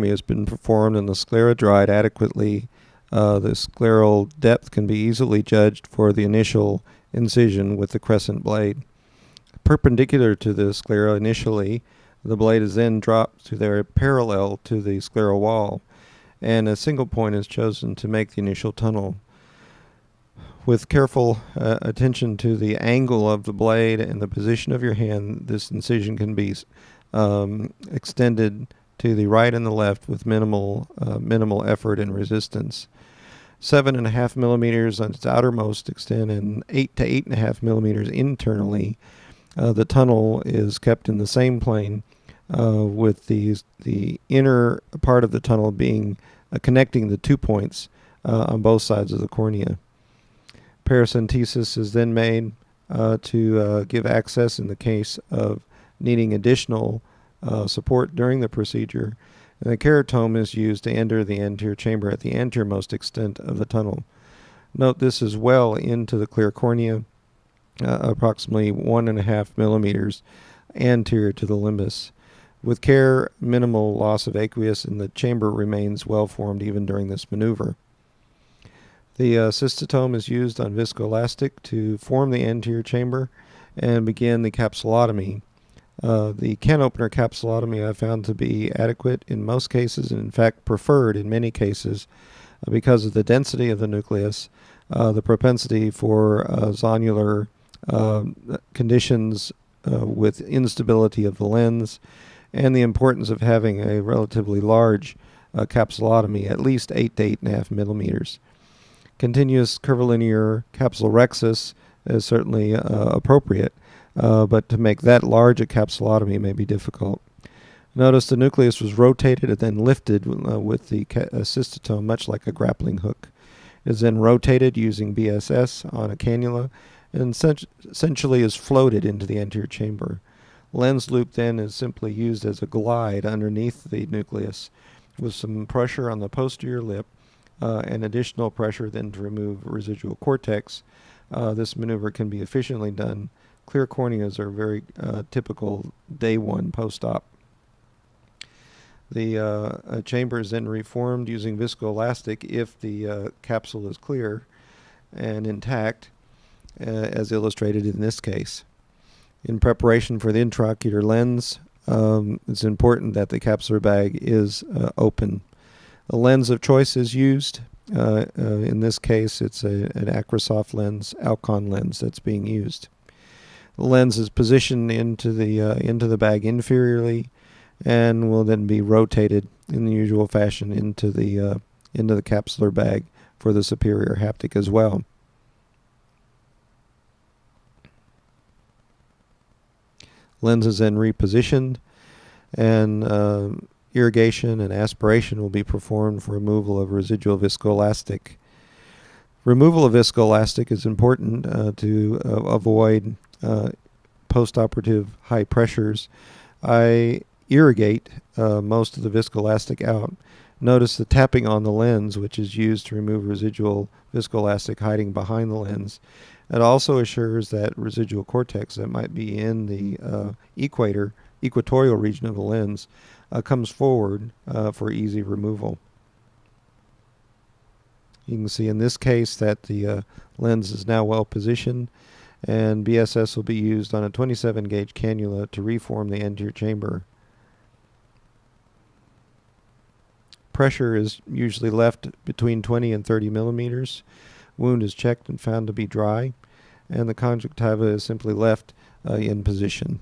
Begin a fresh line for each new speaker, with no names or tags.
has been performed and the sclera dried adequately, the scleral depth can be easily judged for the initial incision with the crescent blade. Perpendicular to the sclera initially, the blade is then dropped to their parallel to the scleral wall, and a single point is chosen to make the initial tunnel. With careful attention to the angle of the blade and the position of your hand, this incision can be extended to the right and the left with minimal effort and resistance. 7.5 millimeters on its outermost extent and 8 to 8.5 millimeters internally. The tunnel is kept in the same plane, with the inner part of the tunnel being connecting the 2 points on both sides of the cornea. Paracentesis is then made to give access in the case of needing additional support during the procedure, and the keratome is used to enter the anterior chamber at the anteriormost extent of the tunnel. Note this is well into the clear cornea, approximately 1.5 millimeters anterior to the limbus. With care, minimal loss of aqueous, and the chamber remains well formed even during this maneuver. The cystotome is used on viscoelastic to form the anterior chamber and begin the capsulotomy. The can opener capsulotomy I found to be adequate in most cases, and in fact preferred in many cases, because of the density of the nucleus, the propensity for zonular conditions with instability of the lens, and the importance of having a relatively large capsulotomy, at least 8 to 8.5 millimeters. Continuous curvilinear capsulorhexis is certainly appropriate, but to make that large a capsulotomy may be difficult. Notice the nucleus was rotated and then lifted with the cystotome, much like a grappling hook. It is then rotated using BSS on a cannula and essentially is floated into the anterior chamber. Lens loop then is simply used as a glide underneath the nucleus with some pressure on the posterior lip and additional pressure then to remove residual cortex. This maneuver can be efficiently done. Clear corneas are very typical day one post-op. The chamber is then reformed using viscoelastic if the capsule is clear and intact, as illustrated in this case. In preparation for the intraocular lens, it's important that the capsular bag is open. A lens of choice is used. In this case, it's an Acrosoft lens, Alcon lens that's being used. The lens is positioned into the bag inferiorly, and will then be rotated in the usual fashion into the capsular bag for the superior haptic as well. Lens is then repositioned, and irrigation and aspiration will be performed for removal of residual viscoelastic. Removal of viscoelastic is important to avoid post-operative high pressures. I irrigate most of the viscoelastic out. Notice the tapping on the lens, which is used to remove residual viscoelastic hiding behind the lens. It also assures that residual cortex that might be in the equatorial region of the lens comes forward for easy removal. You can see in this case that the lens is now well positioned, and BSS will be used on a 27 gauge cannula to reform the anterior chamber. Pressure is usually left between 20 and 30 millimeters. Wound is checked and found to be dry, and the conjunctiva is simply left in position.